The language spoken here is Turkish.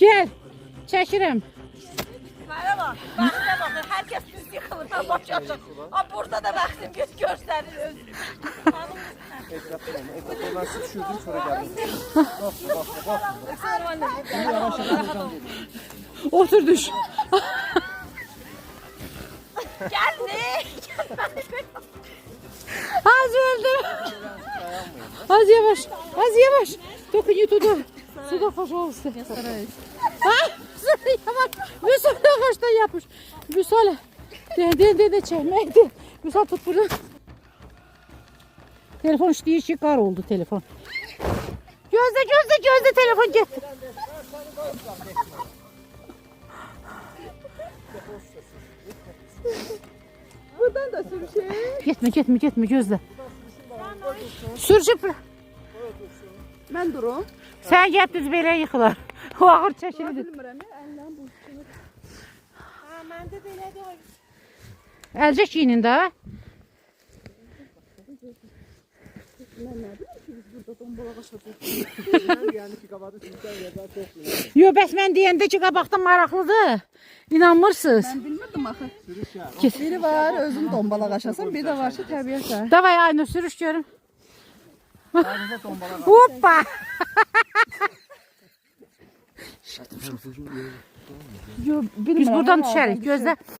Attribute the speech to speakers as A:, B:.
A: Gel. Çekirim.
B: Merhaba. Bahçe bakın. Herkes düz yıkılır. Ben bakıyorum. Ama burada da baktım gösterir özür.
C: Etrafından sıçıyordum sonra geldim. Bak.
A: Otur düş.
B: Gel ne?
A: Az öldüm. Az yavaş. Az yavaş. Dokun yutudu. Suda пожалуйста. Я стараюсь. Yavaş. Müsal ağaçtan yapmış. Müsal. De çekmekti. Müsal tut bunu. Telefon işte işi kar oldu telefon. Gözde telefon git.
D: Buradan da sür şey.
A: Gitme gözde. Sürücü.
D: Ben durum.
A: Sen git düz belə yıkılar. O ağır çəkilidir.
D: Bilmirəm, əldən bu.
B: Ha, məndə belədir.
A: Əlcək giyinin də.
C: Yani ki kavadı sizden ya da çok
A: Yo, bəs mən deyəndə ki, qabaqda maraqlıdır. İnanmırsınız.
D: Ben bilmirdim axı.
C: sürüş ya.
D: Biri var özün dombalaq aşasan, bir de var ki təbiət var.
A: Davay Aynur sürüş görüm.
C: Ağzına tombalak.
A: Hoppa. Yo, biz buradan düşərik. Gözlə.